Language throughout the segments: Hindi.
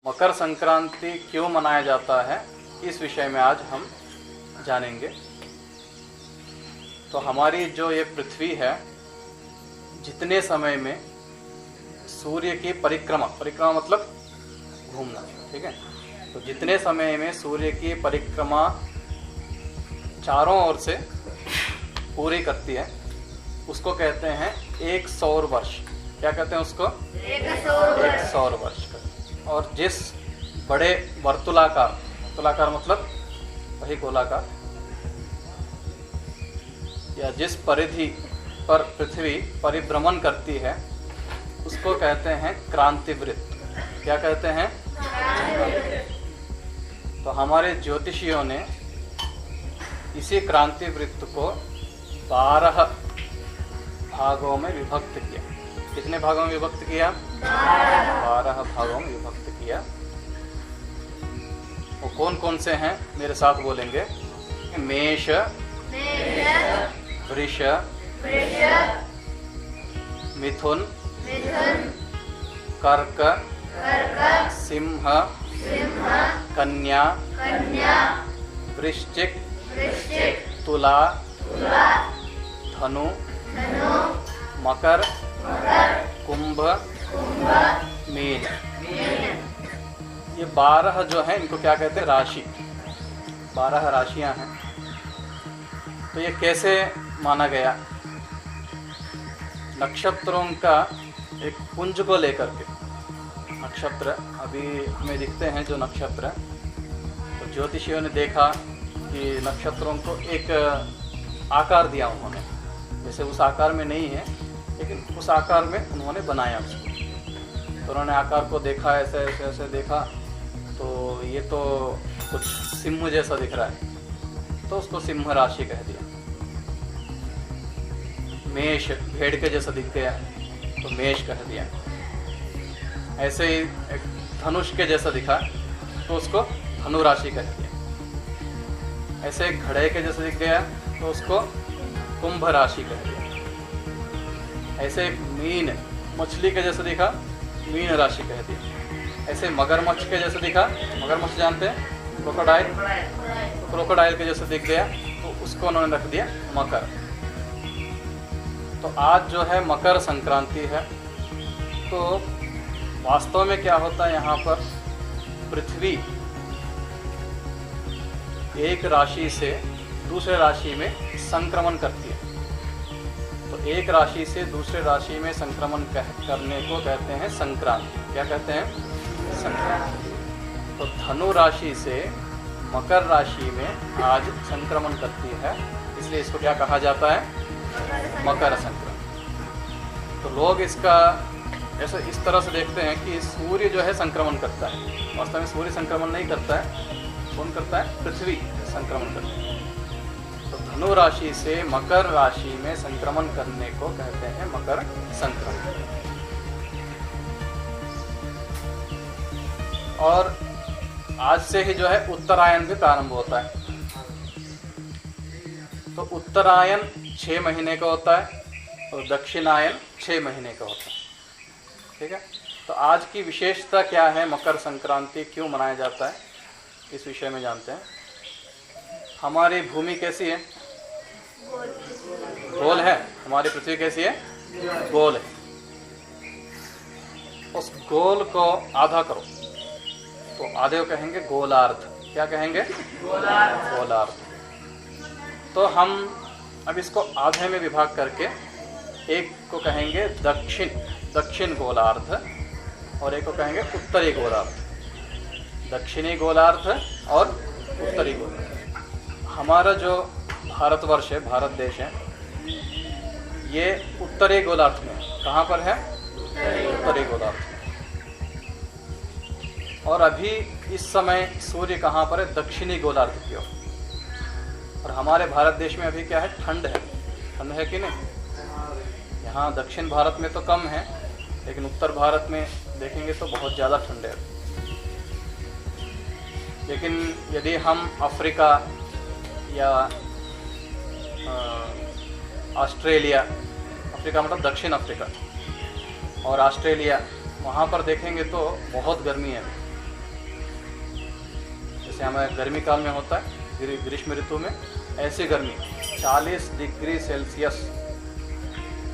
मकर संक्रांति क्यों मनाया जाता है, इस विषय में आज हम जानेंगे। तो हमारी जो ये पृथ्वी है, जितने समय में सूर्य की परिक्रमा मतलब घूमना, ठीक है, तो जितने समय में सूर्य की परिक्रमा चारों ओर से पूरी करती है, उसको कहते हैं एक सौर वर्ष। क्या कहते हैं उसको? एक सौर वर्ष। और जिस बड़े वर्तुलाकार मतलब वही गोलाकार, या जिस परिधि पर पृथ्वी परिभ्रमण करती है, उसको कहते हैं क्रांतिवृत्त। क्या कहते हैं? तो हमारे ज्योतिषियों ने इसी क्रांतिवृत्त को 12 भागों में विभक्त किया। कितने भागों में विभक्त किया? 12 भागों में विभक्त किया। वो कौन कौन से हैं, मेरे साथ बोलेंगे। मेष, वृष, मिथुन, कर्क, सिंह, कन्या, वृश्चिक, तुला, धनु, मकर, कुंभ, मीन। ये 12 जो हैं, इनको क्या कहते हैं? राशि। 12 राशियां हैं। तो ये कैसे माना गया? नक्षत्रों का एक पुंज को लेकर के, नक्षत्र अभी हमें दिखते हैं जो नक्षत्र, तो ज्योतिषियों ने देखा कि नक्षत्रों को एक आकार दिया उन्होंने, जैसे उस आकार में नहीं है लेकिन उस आकार में उन्होंने बनाया उसको। तो उन्होंने आकार को देखा, ऐसे ऐसे ऐसे देखा, तो ये तो कुछ सिंह जैसा दिख रहा है, तो उसको सिंह राशि कह दिया। मेष भेड़ के जैसा दिख गया तो मेष कह दिया। ऐसे ही एक धनुष के जैसा दिखा तो उसको धनु राशि कह दिया। ऐसे एक घड़े के जैसा दिख गया तो उसको कुंभ राशि कह दिया। ऐसे एक मीन मछली के जैसा दिखा, मीन राशि कह दिया। ऐसे मगरमच्छ के जैसा दिखा, मगरमच्छ जानते हैं, क्रोकोडाइल, तो क्रोकोडाइल के जैसा दिख गया तो उसको उन्होंने रख दिया मकर। तो आज जो है मकर संक्रांति है। तो वास्तव में क्या होता है, यहाँ पर पृथ्वी एक राशि से दूसरे राशि में संक्रमण करती है। तो एक राशि से दूसरे राशि में संक्रमण करने को कहते हैं संक्रांति। क्या कहते हैं? संक्रांति। तो धनु राशि से मकर राशि में आज संक्रमण करती है, इसलिए इसको क्या कहा जाता है? मकर संक्रांति। तो लोग इसका ऐसा इस तरह से देखते हैं कि सूर्य जो है संक्रमण करता है। वास्तव में सूर्य संक्रमण नहीं करता है, कौन करता है? पृथ्वी संक्रमण करती है। तो धनु राशि से मकर राशि में संक्रमण करने को कहते हैं मकर संक्रांति। और आज से ही जो है उत्तरायण भी प्रारंभ होता है। तो उत्तरायण 6 महीने का होता है और दक्षिणायन 6 महीने का होता है, ठीक है। तो आज की विशेषता क्या है, मकर संक्रांति क्यों मनाया जाता है, इस विषय में जानते हैं। हमारी भूमि कैसी है? गोल है। हमारी पृथ्वी कैसी है? गोल है। उस गोल को आधा करो तो आधे को कहेंगे गोलार्ध। क्या कहेंगे? गोलार्ध। तो हम अब इसको आधे में विभाग करके एक को कहेंगे दक्षिण गोलार्ध और एक को कहेंगे उत्तरी गोलार्ध। दक्षिणी गोलार्ध और उत्तरी गोलार्ध। हमारा जो भारतवर्ष है, भारत देश है, ये उत्तरी गोलार्ध में। कहाँ पर है? उत्तरी गोलार्ध। और अभी इस समय सूर्य कहाँ पर है? दक्षिणी गोलार्ध की ओर। और हमारे भारत देश में अभी क्या है? ठंड है। ठंड है कि नहीं? यहाँ दक्षिण भारत में तो कम है, लेकिन उत्तर भारत में देखेंगे तो बहुत ज़्यादा ठंड है। लेकिन यदि हम अफ्रीका या ऑस्ट्रेलिया, अफ्रीका मतलब दक्षिण अफ्रीका, और ऑस्ट्रेलिया, वहाँ पर देखेंगे तो बहुत गर्मी है। जैसे हमारे गर्मी काल में होता है, ग्रीष्म ऋतु में ऐसी गर्मी 40 डिग्री सेल्सियस।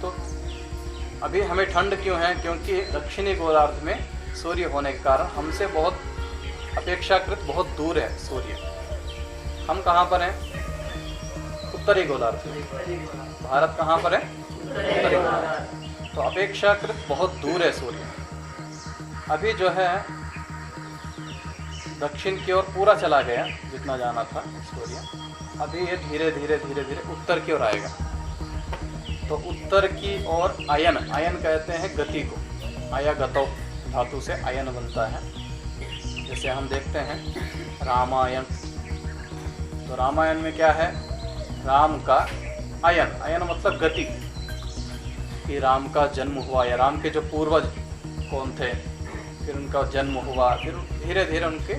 तो अभी हमें ठंड क्यों है? क्योंकि दक्षिणी गोलार्ध में सूर्य होने के कारण हमसे बहुत अपेक्षाकृत बहुत दूर है सूर्य। हम कहाँ पर हैं? उत्तरी गोलार्ध में। भारत कहाँ पर है? उत्तरी गोलार्ध। तो अपेक्षाकृत बहुत दूर है सूर्य। अभी जो है दक्षिण की ओर पूरा चला गया जितना जाना था सूर्य। अभी ये धीरे धीरे धीरे धीरे उत्तर की ओर आएगा। तो उत्तर की ओर अयन, अयन कहते हैं गति को, आया गतो धातु से अयन बनता है। जैसे हम देखते हैं रामायण, तो रामायण में क्या है? राम का अयन, अयन मतलब गति, कि राम का जन्म हुआ या राम के जो पूर्वज कौन थे, फिर उनका जन्म हुआ, फिर धीरे धीरे उनकी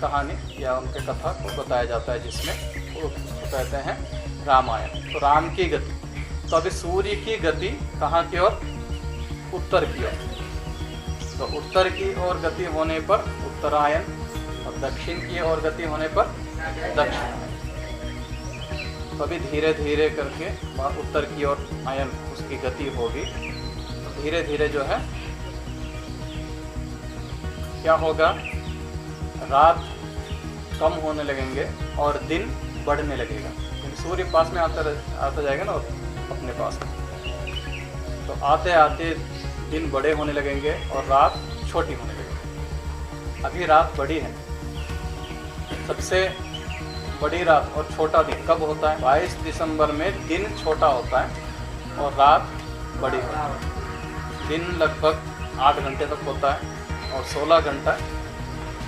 कहानी या उनके कथा को बताया जाता है, जिसमें वो कहते हैं रामायण। तो राम की गति। तो अभी सूर्य की गति कहाँ की ओर? उत्तर की ओर। तो उत्तर की ओर गति होने पर उत्तरायण और दक्षिण की ओर गति होने पर दक्षिणायन। तो अभी धीरे धीरे करके उत्तर की ओर आयन उसकी गति होगी। तो धीरे धीरे जो है क्या होगा? रात कम होने लगेंगे और दिन बढ़ने लगेगा, क्योंकि सूर्य पास में आता जाएगा ना अपने पास में। तो आते आते दिन बड़े होने लगेंगे और रात छोटी होने लगेगी। अभी रात बड़ी है। सबसे बड़ी रात और छोटा दिन कब होता है? 22 दिसंबर में दिन छोटा होता है और रात बड़ी होती है। दिन लगभग 8 घंटे तक होता है और 16 घंटा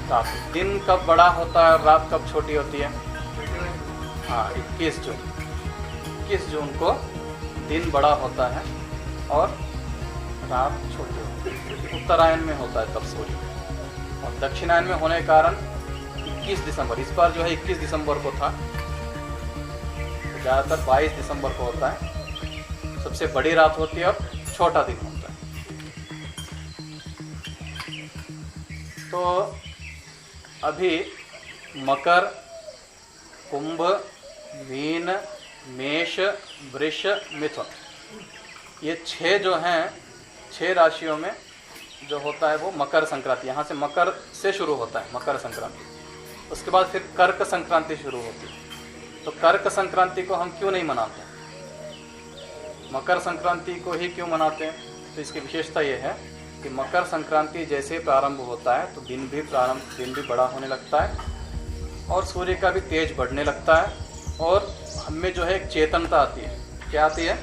रात। दिन कब बड़ा होता है और रात कब छोटी होती है? हाँ, 21 जून को दिन बड़ा होता है और रात छोटी होती है। उत्तरायण में होता है तब सूर्य, और दक्षिणायन में होने के कारण 21 दिसंबर, इस बार जो है 21 दिसंबर को था, तो ज़्यादातर 22 दिसंबर को होता है। सबसे बड़ी रात होती है और छोटा दिन होता है। तो अभी मकर, कुंभ, मीन, मेष, वृष, मिथुन, ये 6 जो हैं, 6 राशियों में जो होता है वो मकर संक्रांति, यहाँ से मकर से शुरू होता है मकर संक्रांति। उसके बाद फिर कर्क संक्रांति शुरू होती है। तो कर्क संक्रांति को हम क्यों नहीं मनाते? मकर संक्रांति को ही क्यों मनाते हैं? तो इसकी विशेषता ये है कि मकर संक्रांति जैसे प्रारंभ होता है तो दिन भी बड़ा होने लगता है और सूर्य का भी तेज बढ़ने लगता है और हमें जो है एक चेतनता आती है। क्या आती है?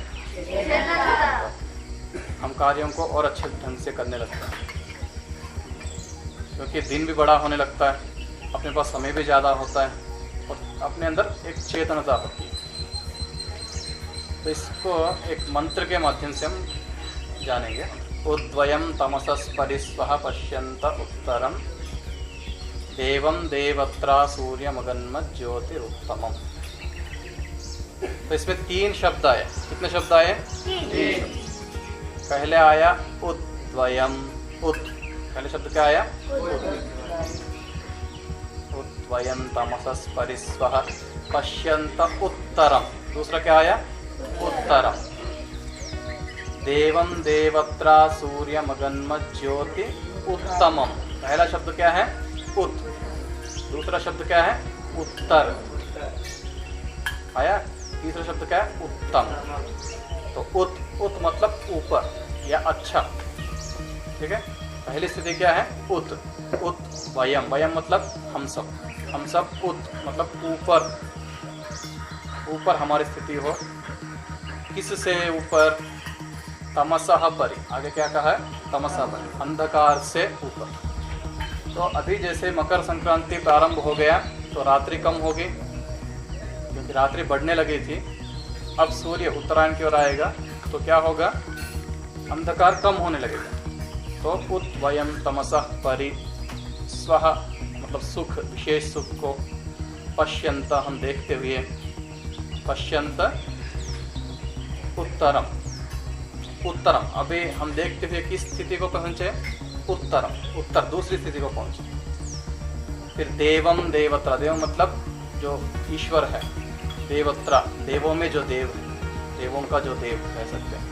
हम कार्यों को और अच्छे ढंग से करने लगते हैं, क्योंकि दिन भी बड़ा होने लगता है, अपने पास समय भी ज़्यादा होता है और अपने अंदर एक चेतनता होती है। तो इसको एक मंत्र के माध्यम से हम जानेंगे। उद्वयं तमसस् परिस्वः पश्यन्त उत्तरं देवं देवत्रा सूर्यमगन्म ज्योतिरुत्तमम्। तो इसमें 3 शब्द आए। कितने शब्द आए? 3। पहले आया उद्वयम्, पहले शब्द क्या आया? उद्वयं तमसस् परिस्वः पश्यन्त उत्तरम। दूसरा क्या आया? उत्तरम। देवं देवत्रा सूर्यमगन्म ज्योति उत्तमम। पहला शब्द क्या है? उत। दूसरा शब्द क्या है? उत्तर। आया? तीसरा शब्द क्या है? उत्तम। तो उत मतलब ऊपर या अच्छा। ठीक है। पहली स्थिति क्या है? उत वयम, वयम मतलब हम सब उत मतलब ऊपर हमारी स्थिति हो। किससे ऊपर? तमसः परि। आगे क्या कहा है? तमसः परि, अंधकार से ऊपर। तो अभी जैसे मकर संक्रांति प्रारंभ हो गया तो रात्रि कम होगी, क्योंकि रात्रि बढ़ने लगी थी। अब सूर्य उत्तरायण की ओर आएगा तो क्या होगा? अंधकार कम होने लगेगा। तो उद्वयं तमसः परि स्वः मतलब सुख, विशेष सुख को, पश्यन्त हम देखते हुए, पश्यन्त उत्तरम। अभी हम देखते हुए किस स्थिति को पहुँचे? उत्तरम, उत्तर दूसरी स्थिति को पहुँचे। फिर देवम देवत्रा, देव मतलब जो ईश्वर है, देवत्रा देवों में जो देव है, देवों का जो देव कह सकते हैं।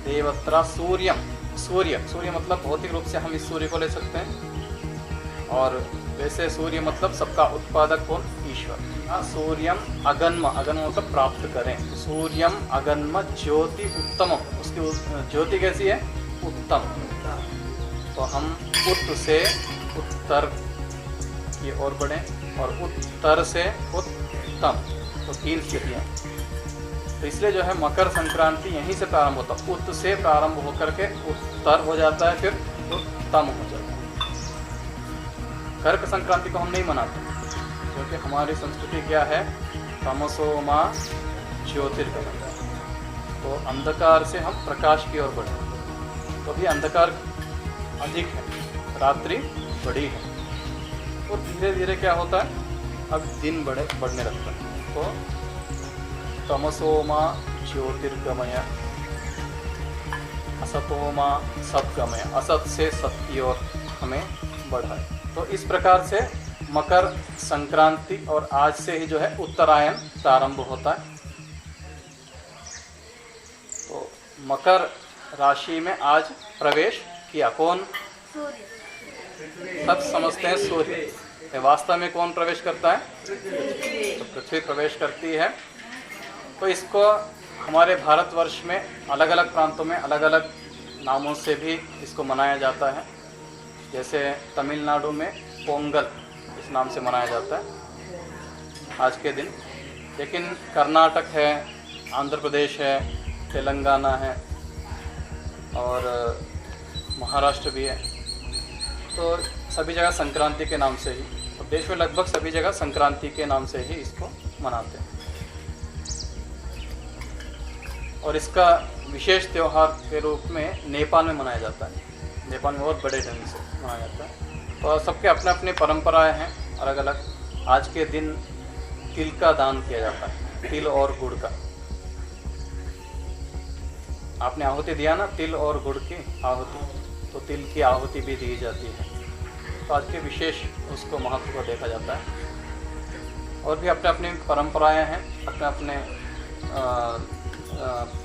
देवत्रा सूर्यम, सूर्य, सूर्य मतलब भौतिक रूप से हम इस सूर्य को ले सकते हैं, और वैसे सूर्य मतलब सबका उत्पादक कौन, ईश्वर। सूर्यम अगन्म, अगन्म मतलब प्राप्त करें, सूर्यम अगन्म ज्योति उत्तमम, उसकी ज्योति कैसी है, उत्तम। तो हम उत्त से उत्तर की ओर बढ़ें और उत्तर से उत्तम, तो 3 स्थितियाँ। तो इसलिए जो है मकर संक्रांति यहीं से प्रारंभ होता है, उत्त से प्रारंभ होकर के उत्तर हो जाता है, फिर उत्तम हो जाता है। कर्क संक्रांति को हम नहीं मनाते क्योंकि हमारी संस्कृति क्या है, तमसो मां ज्योतिर्गमय, तो अंधकार से हम प्रकाश की ओर बढ़े। तो अभी अंधकार अधिक है, रात्रि बड़ी है, तो धीरे धीरे क्या होता है, अब दिन बढ़ने लगता है। तो तमसोमा ज्योतिर्गमय, असतोमा सद्गमय, असत से सत्य की ओर हमें बढ़ाए। तो इस प्रकार से मकर संक्रांति और आज से ही जो है उत्तरायण प्रारंभ होता है। तो मकर राशि में आज प्रवेश किया कौन, सब समझते हैं सूर्य, वास्तव में कौन प्रवेश करता है, तो पृथ्वी प्रवेश करती है। तो इसको हमारे भारतवर्ष में अलग अलग प्रांतों में अलग अलग नामों से भी इसको मनाया जाता है। जैसे तमिलनाडु में पोंगल इस नाम से मनाया जाता है आज के दिन, लेकिन कर्नाटक है, आंध्र प्रदेश है, तेलंगाना है और महाराष्ट्र भी है, तो सभी जगह संक्रांति के नाम से ही, तो देश में लगभग सभी जगह संक्रांति के नाम से ही इसको मनाते हैं। और इसका विशेष त्यौहार के रूप में नेपाल में मनाया जाता है, नेपाल में बहुत बड़े ढंग से मनाया जाता है। तो सबके अपने अपने परंपराएं हैं अलग अलग। आज के दिन तिल का दान किया जाता है, तिल और गुड़ का। आपने आहुति दिया ना, तिल और गुड़ की आहुति, तो तिल की आहुति भी दी जाती है। तो आज के विशेष उसको महत्व को देखा जाता है। और भी अपने अपनी परंपराएं हैं, अपने अपने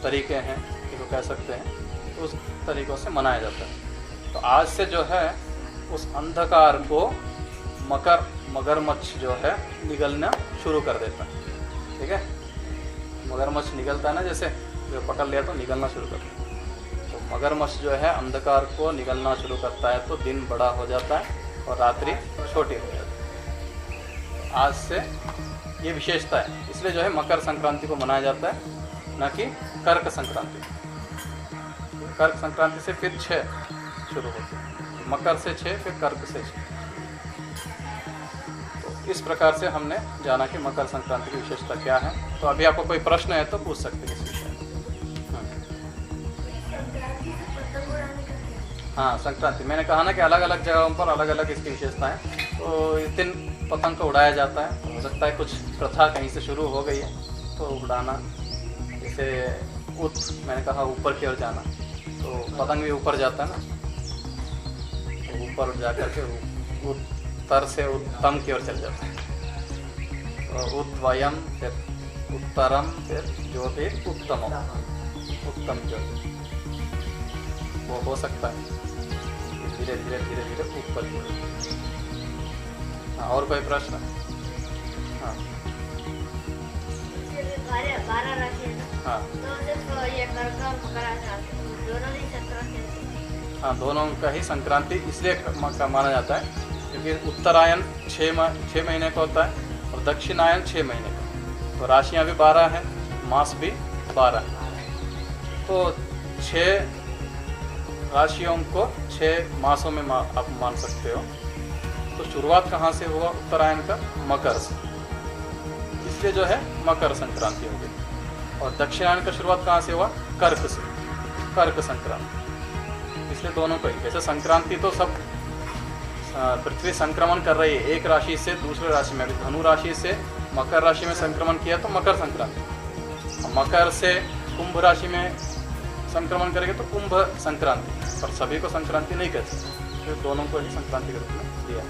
तरीके हैं, इसको कह सकते हैं, तो उस तरीक़ों से मनाया जाता है। तो आज से जो है उस अंधकार को मगरमच्छ जो है निगलना शुरू कर देता है। ठीक है, मगरमच्छ निकलता है ना, जैसे जो पकड़ लिया तो निकलना शुरू करता है। तो मगरमच्छ जो है अंधकार को निगलना शुरू करता है, तो दिन बड़ा हो जाता है और रात्रि छोटी हो जाती है। आज से ये विशेषता है, इसलिए जो है मकर संक्रांति को मनाया जाता है, न कि कर्क संक्रांति। कर्क संक्रांति से फिर 6 शुरू होते हैं, मकर से 6, फिर कर्क से 6। तो इस प्रकार से हमने जाना कि मकर संक्रांति की विशेषता क्या है। तो अभी आपको कोई प्रश्न है तो पूछ सकते हैं इस विषय में। हाँ, संक्रांति मैंने कहा ना कि अलग अलग जगहों पर अलग अलग इसकी विशेषताएं। तो इस दिन पतंग को उड़ाया जाता है, हो सकता है कुछ प्रथा कहीं से शुरू हो गई है तो उड़ाना, जैसे मैंने कहा ऊपर की ओर जाना, तो पतंग भी ऊपर जाता है ना, तो ऊपर जा कर के उत्तर से उत्तम की ओर चल जाता है। तो उत्वयम, फिर उत्तरम, फिर ज्योतिर उत्तमम, उत्तम ज्योति, वो हो सकता है धीरे धीरे धीरे धीरे ऊपर की ओर। हाँ, और कोई प्रश्न? हाँ 12 राशि है ना, हाँ तो सिर्फ ये कर्क और मकर राशि दोनों ही संक्रांति। हाँ, दोनों का ही संक्रांति इसलिए माना जाता है क्योंकि उत्तरायण 6 महीने का होता है और दक्षिणायन 6 महीने का। तो राशियाँ भी 12 हैं, मास भी 12 है। तो 6 राशियों को 6 मासों में आप मान सकते हो। तो शुरुआत कहाँ से हुआ उत्तरायण का? मकर से, इसलिए जो है मकर संक्रांति हो गई। और दक्षिणायन का शुरुआत कहाँ से हुआ? कर्क से, कर्क संक्रांति। इसलिए दोनों को ही, जैसे संक्रांति तो सब पृथ्वी संक्रमण कर रही है एक राशि से दूसरे राशि में। अभी धनु राशि से मकर राशि में संक्रमण किया तो मकर संक्रांति, मकर से कुंभ राशि में संक्रमण करेंगे तो कुंभ संक्रांति। पर सभी को संक्रांति नहीं कहते, तो दोनों को ही संक्रांति के रूप में दिया।